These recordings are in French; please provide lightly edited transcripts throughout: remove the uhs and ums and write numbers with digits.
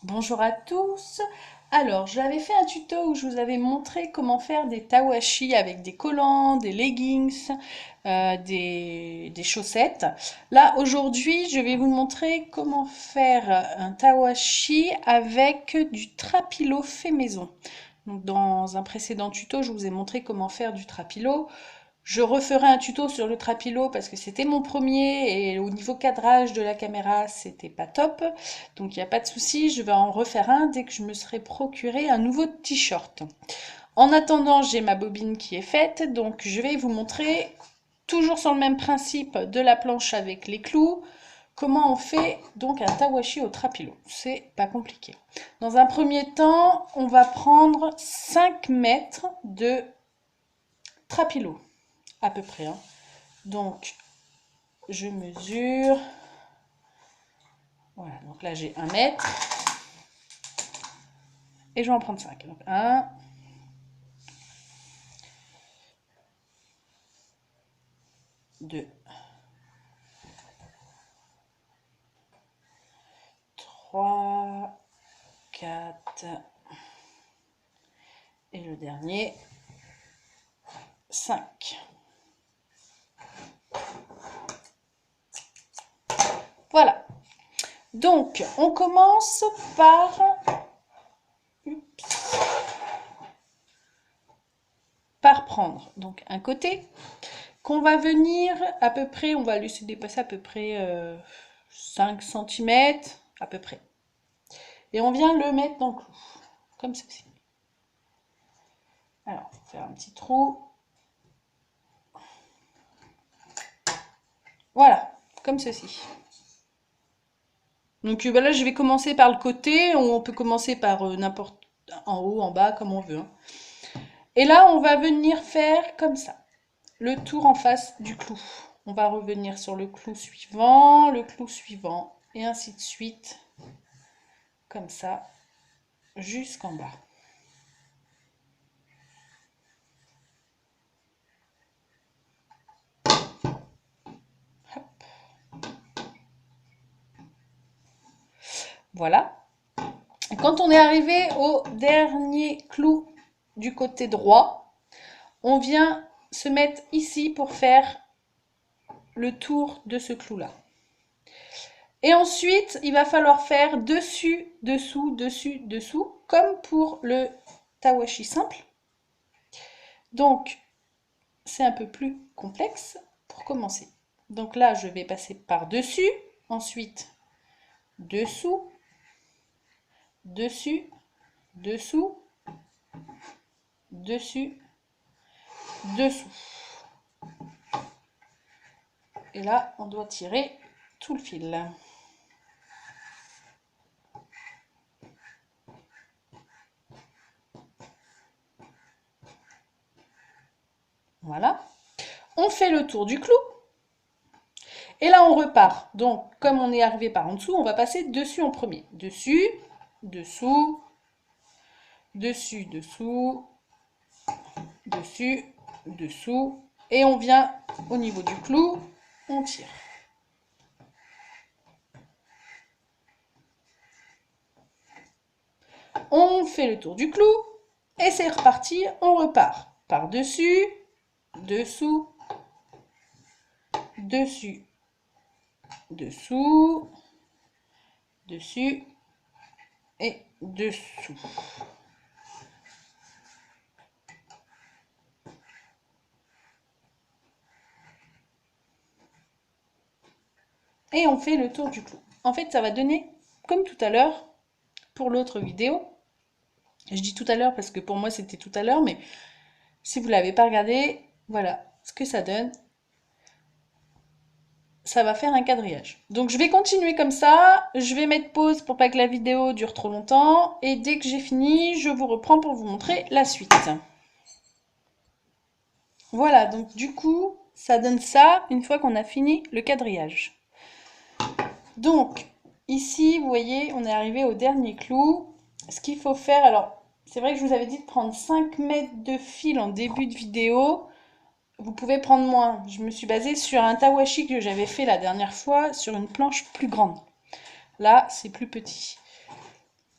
Bonjour à tous. Alors, j'avais fait un tuto où je vous avais montré comment faire des tawashi avec des collants, des leggings, des chaussettes. Là, aujourd'hui, je vais vous montrer comment faire un tawashi avec du trapilo fait maison. Donc, dans un précédent tuto, je vous ai montré comment faire du trapilo. Je referai un tuto sur le trapilo parce que c'était mon premier et au niveau cadrage de la caméra, c'était pas top. Donc il n'y a pas de souci, je vais en refaire un dès que je me serai procuré un nouveau t-shirt. En attendant, j'ai ma bobine qui est faite, donc je vais vous montrer, toujours sur le même principe de la planche avec les clous, comment on fait donc un tawashi au trapilo. C'est pas compliqué. Dans un premier temps, on va prendre 5 mètres de trapilo à peu près, hein. Donc, je mesure. Voilà, donc là j'ai 1 mètre. Et je vais en prendre 5. Donc 1, 2, 3, 4. Et le dernier, 5. Voilà. Donc, on commence par prendre donc un côté qu'on va venir à peu près, on va laisser dépasser à peu près 5 cm à peu près. Et on vient le mettre dans le clou, comme ceci. Alors, on va faire un petit trou. Voilà, comme ceci. Donc là, je vais commencer par le côté. On peut commencer par n'importe en haut, en bas, comme on veut, hein. Et là, on va venir faire comme ça, le tour en face du clou. On va revenir sur le clou suivant, et ainsi de suite, comme ça, jusqu'en bas. Hop. Voilà. Et quand on est arrivé au dernier clou du côté droit, on vient se mettre ici pour faire le tour de ce clou-là. Et ensuite, il va falloir faire dessus, dessous, dessus, dessous, comme pour le tawashi simple. Donc, c'est un peu plus complexe pour commencer. Donc là, je vais passer par-dessus, ensuite dessous, dessus, dessous, dessus, dessous. Et là, on doit tirer tout le fil. Voilà. On fait le tour du clou. Et là, on repart. Donc, comme on est arrivé par en dessous, on va passer dessus en premier. Dessus, dessous, dessus, dessous, dessus, dessous. Et on vient au niveau du clou, on tire. On fait le tour du clou. Et c'est reparti, on repart. Par-dessus, dessous, dessus, dessous, dessus et dessous. Et on fait le tour du clou. En fait, ça va donner, comme tout à l'heure, pour l'autre vidéo. Je dis tout à l'heure parce que pour moi c'était tout à l'heure, mais si vous ne l'avez pas regardé, voilà ce que ça donne. Ça va faire un quadrillage. Donc je vais continuer comme ça, je vais mettre pause pour pas que la vidéo dure trop longtemps, et dès que j'ai fini, je vous reprends pour vous montrer la suite. Voilà, donc du coup, ça donne ça une fois qu'on a fini le quadrillage. Donc, ici, vous voyez, on est arrivé au dernier clou. Ce qu'il faut faire, alors, c'est vrai que je vous avais dit de prendre 5 mètres de fil en début de vidéo. Vous pouvez prendre moins. Je me suis basée sur un tawashi que j'avais fait la dernière fois sur une planche plus grande. Là, c'est plus petit.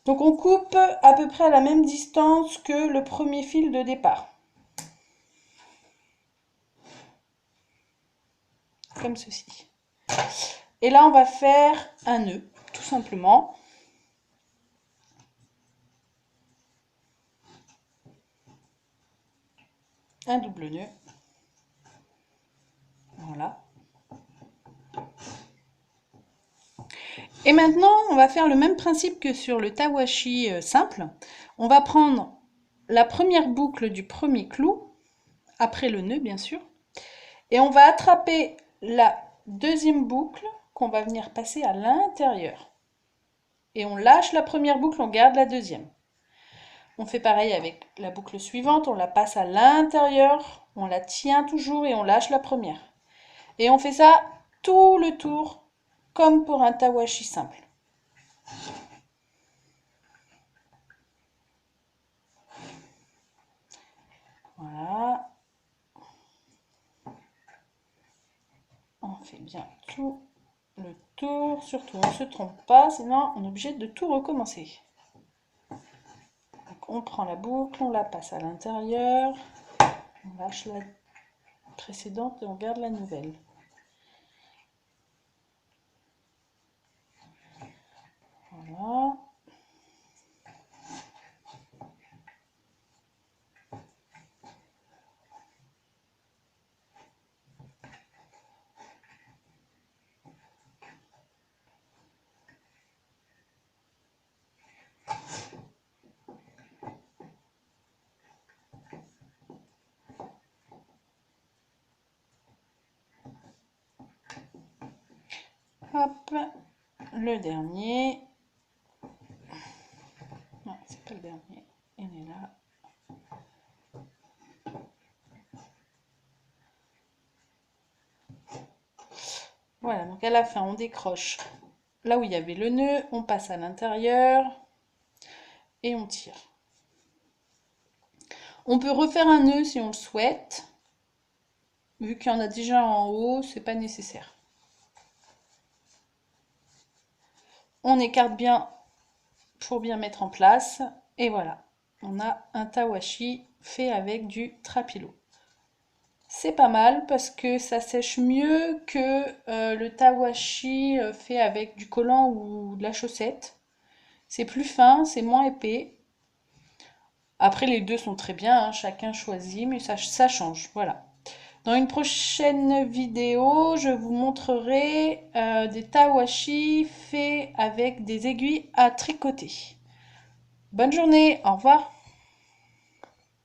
Donc on coupe à peu près à la même distance que le premier fil de départ. Comme ceci. Et là on va faire un nœud, tout simplement. Un double nœud. Voilà. Et maintenant, on va faire le même principe que sur le tawashi simple. On va prendre la première boucle du premier clou, après le nœud bien sûr, et on va attraper la deuxième boucle qu'on va venir passer à l'intérieur. Et on lâche la première boucle, on garde la deuxième. On fait pareil avec la boucle suivante, on la passe à l'intérieur, on la tient toujours et on lâche la première. Et on fait ça tout le tour, comme pour un tawashi simple. Voilà. On fait bien tout le tour, surtout on ne se trompe pas, sinon on est obligé de tout recommencer. Donc on prend la boucle, on la passe à l'intérieur, on lâche la précédente et on garde la nouvelle. Voilà. Hop, le dernier. Non, c'est pas le dernier. Il est là. Voilà, donc à la fin, on décroche là où il y avait le nœud, on passe à l'intérieur et on tire. On peut refaire un nœud si on le souhaite. Vu qu'il y en a déjà en haut, c'est pas nécessaire. On écarte bien pour bien mettre en place. Et voilà, on a un tawashi fait avec du trapilo. C'est pas mal parce que ça sèche mieux que le tawashi fait avec du collant ou de la chaussette. C'est plus fin, c'est moins épais. Après, les deux sont très bien, hein, chacun choisit, mais ça change. Voilà. Dans une prochaine vidéo, je vous montrerai des tawashi faits avec des aiguilles à tricoter. Bonne journée, au revoir.